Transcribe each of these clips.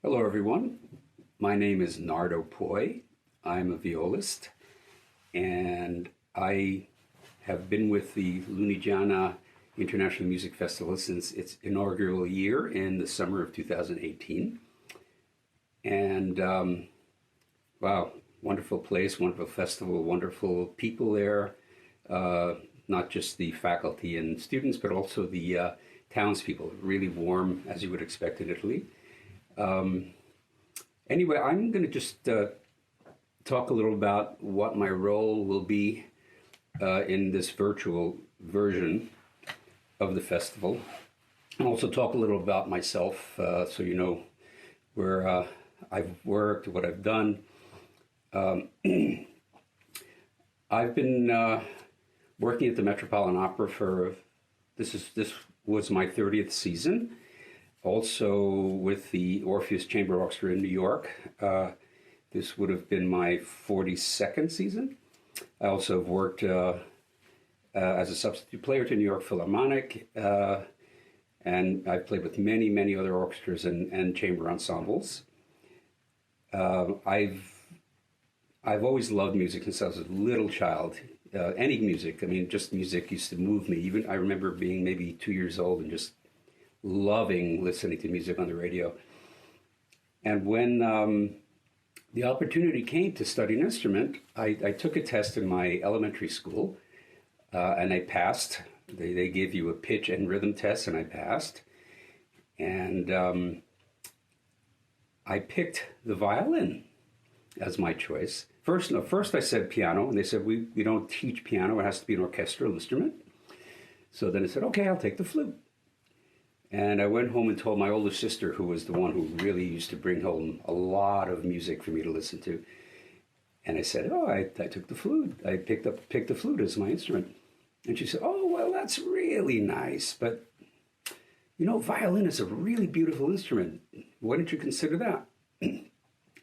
Hello everyone, my name is Nardo Poy. I'm a violist and I have been with the Lunigiana International Music Festival since its inaugural year in the summer of 2018. And wow, wonderful place, wonderful festival, wonderful people there. Not just the faculty and students, but also the townspeople, really warm as you would expect in Italy. Anyway, I'm going to just talk a little about what my role will be in this virtual version of the festival, and also talk a little about myself so you know where I've worked, what I've done. I've been working at the Metropolitan Opera for, this was my 30th season. Also with the Orpheus Chamber Orchestra in New York. This would have been my 42nd season. I also have worked as a substitute player to New York Philharmonic, and I've played with many, many other orchestras and chamber ensembles. I've always loved music since I was a little child. Any music, I mean, just music used to move me. Even I remember being maybe 2 years old and just loving listening to music on the radio. And when the opportunity came to study an instrument, I took a test in my elementary school and I passed. They give you a pitch and rhythm test and I passed. And I picked the violin as my choice. First I said piano, and they said, we don't teach piano, it has to be an orchestral instrument. So then I said, okay, I'll take the flute. And I went home and told my older sister, who was the one who really used to bring home a lot of music for me to listen to. And I said, oh, I took the flute. I picked the flute as my instrument. And she said, oh, well, that's really nice. But, you know, violin is a really beautiful instrument. Why don't you consider that?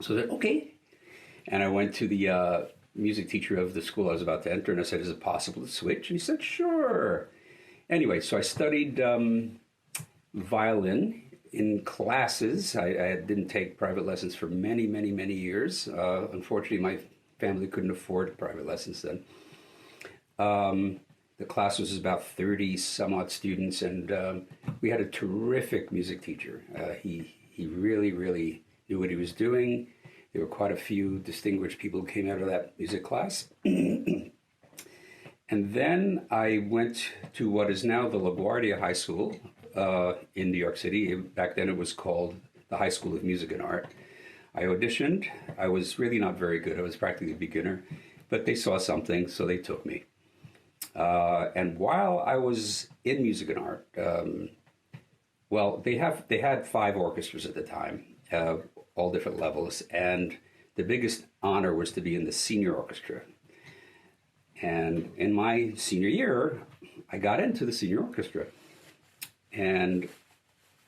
So I said, okay. And I went to the music teacher of the school I was about to enter, and I said, is it possible to switch? And he said, sure. Anyway, so I studied violin in classes. I didn't take private lessons for many, many, many years. Unfortunately, my family couldn't afford private lessons then. The class was about 30 some odd students, and we had a terrific music teacher. He really, really knew what he was doing. There were quite a few distinguished people who came out of that music class. And then I went to what is now the LaGuardia High School in New York City. Back then it was called the High School of Music and Art. I auditioned. I was really not very good. I was practically a beginner, but they saw something, so they took me. And while I was in music and art, well, they had 5 orchestras at the time, all different levels, and the biggest honor was to be in the senior orchestra. And in my senior year, I got into the senior orchestra. And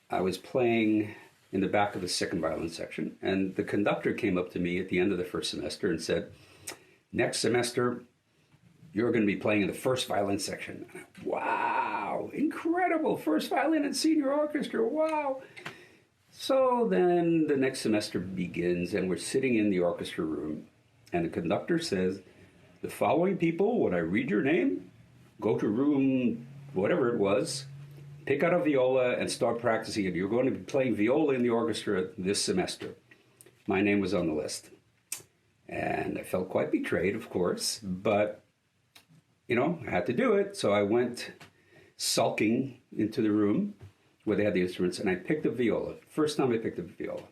I was playing in the back of the second violin section, and the conductor came up to me at the end of the first semester and said, next semester, you're going to be playing in the first violin section. Wow, incredible, first violin in senior orchestra, wow. So then the next semester begins, and we're sitting in the orchestra room, and the conductor says, the following people, when I read your name, go to room whatever it was, pick out a viola and start practicing it. You're going to be playing viola in the orchestra this semester. My name was on the list. And I felt quite betrayed, of course, but, you know, I had to do it. So I went sulking into the room where they had the instruments, and I picked a viola. First time I picked a viola.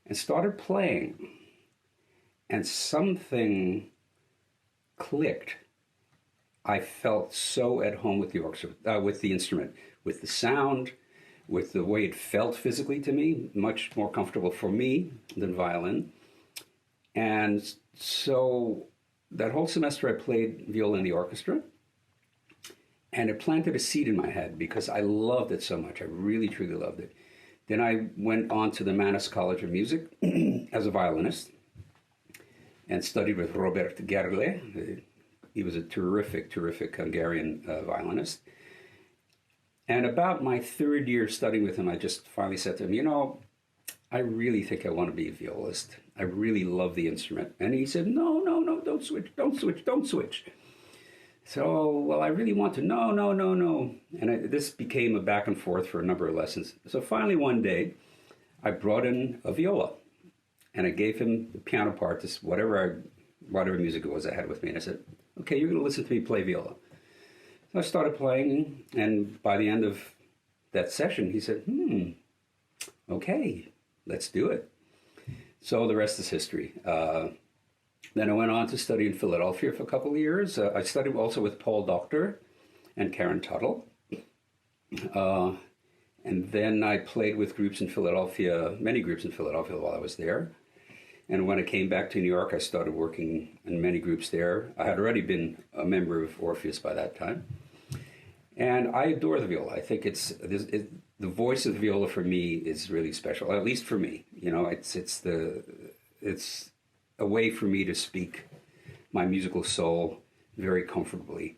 And started playing. And something clicked. I felt so at home with the orchestra, with the instrument, with the sound, with the way it felt physically to me, much more comfortable for me than violin. And so that whole semester I played viola in the orchestra, and it planted a seed in my head because I loved it so much. I really, truly loved it. Then I went on to the Mannes College of Music as a violinist and studied with Robert Gerle. He was a terrific, terrific Hungarian violinist. And about my third year studying with him, I just finally said to him, you know, I really think I want to be a violist. I really love the instrument. And he said, no, no, no, don't switch, don't switch, don't switch. So, well, I really want to. No, no, no, no. And this became a back and forth for a number of lessons. So finally, one day, I brought in a viola, and I gave him the piano part, this whatever music it was I had with me. And I said, okay, you're going to listen to me play viola. So I started playing, and by the end of that session, he said, okay, let's do it. So the rest is history. Then I went on to study in Philadelphia for a couple of years. I studied also with Paul Doctor and Karen Tuttle. And then I played with groups in Philadelphia, many groups in Philadelphia while I was there. And when I came back to New York, I started working in many groups there. I had already been a member of Orpheus by that time. And I adore the viola. I think the voice of the viola for me is really special, at least for me. You know, it's a way for me to speak my musical soul very comfortably.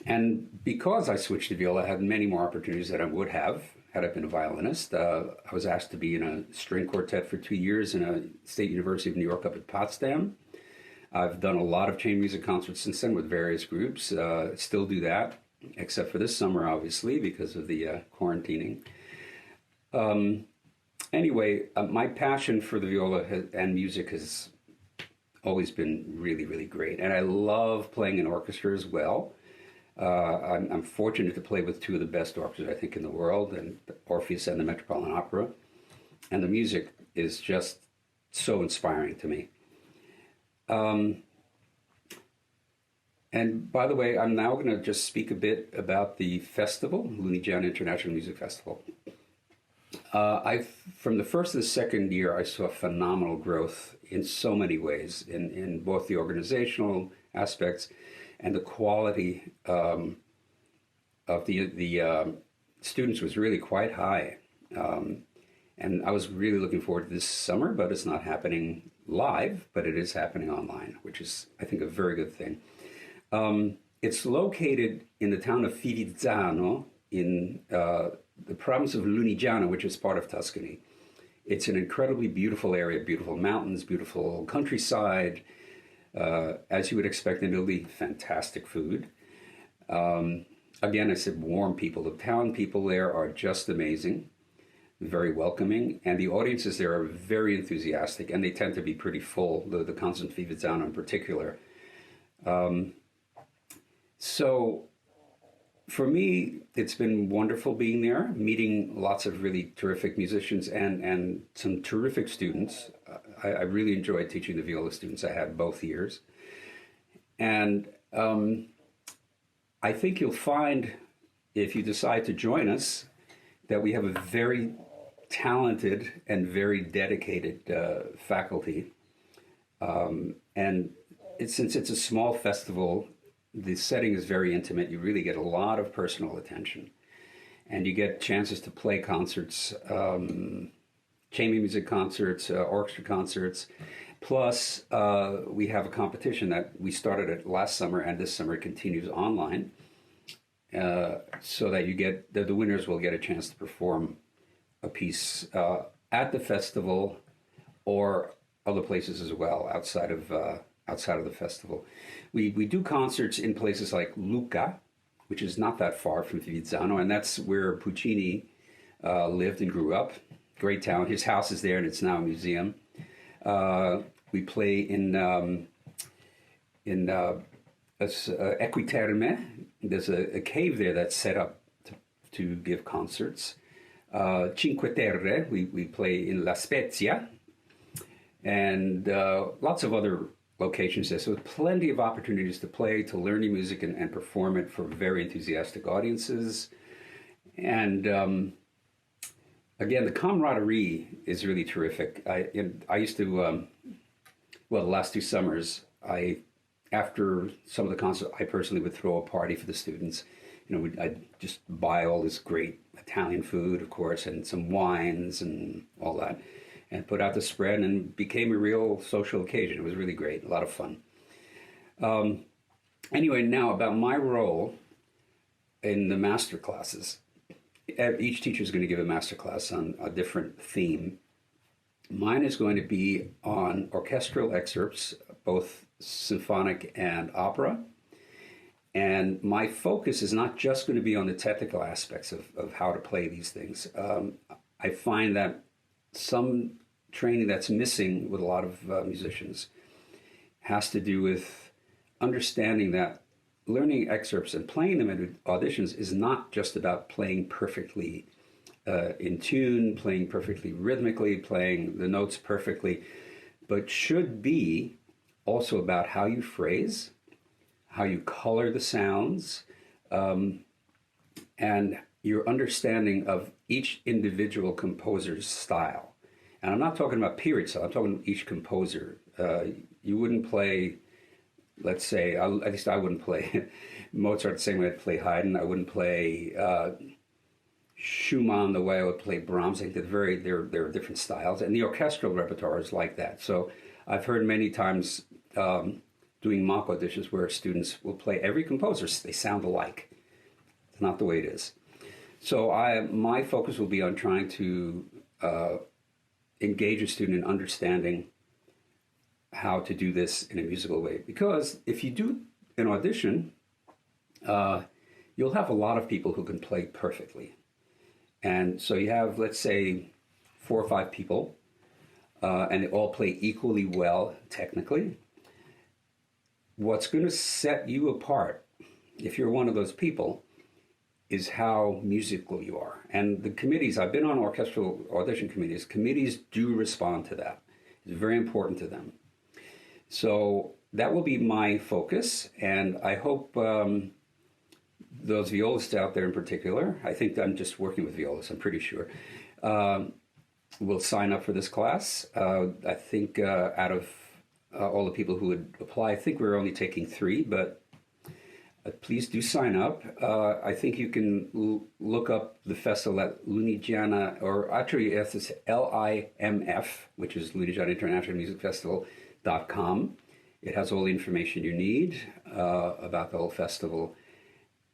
And because I switched to viola, I had many more opportunities than I would have had I been a violinist. I was asked to be in a string quartet for 2 years in a State University of New York up at Potsdam. I've done a lot of chamber music concerts since then with various groups. Still do that, except for this summer, obviously, because of the quarantining. Anyway, my passion for the viola and music has always been really, really great. And I love playing in orchestra as well. I'm fortunate to play with two of the best orchestras, I think, in the world, and Orpheus and the Metropolitan Opera. And the music is just so inspiring to me. And by the way, I'm now going to just speak a bit about the festival, Lunigiana International Music Festival. From the first to the second year, I saw phenomenal growth in so many ways, in both the organizational aspects and the quality of the students was really quite high. And I was really looking forward to this summer, but it's not happening live, but it is happening online, which is, I think, a very good thing. It's located in the town of Fivizzano in the province of Lunigiana, which is part of Tuscany. It's an incredibly beautiful area, beautiful mountains, beautiful countryside. As you would expect in Italy, fantastic food. Again, I said warm people. The town people there are just amazing, very welcoming, and the audiences there are very enthusiastic, and they tend to be pretty full, the concert in Fivizzano in particular. So for me, it's been wonderful being there, meeting lots of really terrific musicians and some terrific students. I really enjoyed teaching the viola students I had both years. And I think you'll find, if you decide to join us, that we have a very talented and very dedicated faculty. And since it's a small festival, the setting is very intimate. You really get a lot of personal attention. And you get chances to play concerts, chamber music concerts, orchestra concerts. Plus, we have a competition that we started it last summer, and this summer it continues online, so that the winners will get a chance to perform a piece at the festival or other places as well outside of the festival. We do concerts in places like Lucca, which is not that far from Fivizzano, and that's where Puccini lived and grew up. Great town. His house is there, and it's now a museum. We play in Equiterme. There's a cave there that's set up to give concerts. Cinque Terre, we play in La Spezia, and lots of other locations there. So plenty of opportunities to play, to learn new music and perform it for very enthusiastic audiences. And again, the camaraderie is really terrific. I used to, the last 2 summers, after some of the concerts, I personally would throw a party for the students. I'd just buy all this great Italian food, of course, and some wines and all that, and put out the spread, and became a real social occasion. It was really great, a lot of fun. Anyway, now about my role in the master classes. each teacher is going to give a master class on a different theme. Mine is going to be on orchestral excerpts, both symphonic and opera. And my focus is not just going to be on the technical aspects of how to play these things. I find that some training that's missing with a lot of musicians has to do with understanding that learning excerpts and playing them at auditions is not just about playing perfectly in tune, playing perfectly rhythmically, playing the notes perfectly, but should be also about how you phrase, how you color the sounds, and your understanding of each individual composer's style. And I'm not talking about period style, I'm talking about each composer. You wouldn't play, let's say, at least I wouldn't play Mozart the same way I'd play Haydn. I wouldn't play Schumann the way I would play Brahms. I think there are different styles, and the orchestral repertoire is like that. So I've heard many times doing mock auditions where students will play every composer, they sound alike. It's not the way it is. So my focus will be on trying to engage a student in understanding how to do this in a musical way. Because if you do an audition, you'll have a lot of people who can play perfectly. And so you have, let's say, 4 or 5 people, and they all play equally well technically. What's going to set you apart, if you're one of those people, is how musical you are. And the committees, I've been on orchestral audition committees do respond to that. It's very important to them. So that will be my focus, and I hope those violists out there in particular, I think I'm just working with violists, I'm pretty sure, will sign up for this class. I think out of all the people who would apply, I think we're only taking 3, but please do sign up. I think you can look up the festival at Lunigiana, or actually it's LIMF, which is Lunigiana International Music Festival.com. It has all the information you need about the whole festival.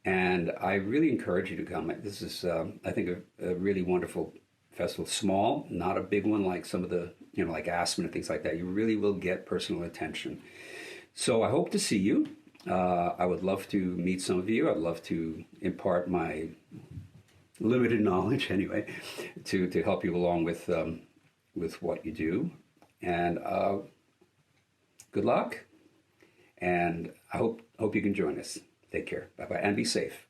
And I really encourage you to come. This is, I think, a really wonderful festival. Small, not a big one like some of the, like Aspen and things like that. You really will get personal attention. So I hope to see you. I would love to meet some of you. I'd love to impart my limited knowledge, anyway, to help you along with what you do. And good luck. And I hope you can join us. Take care. Bye-bye. And be safe.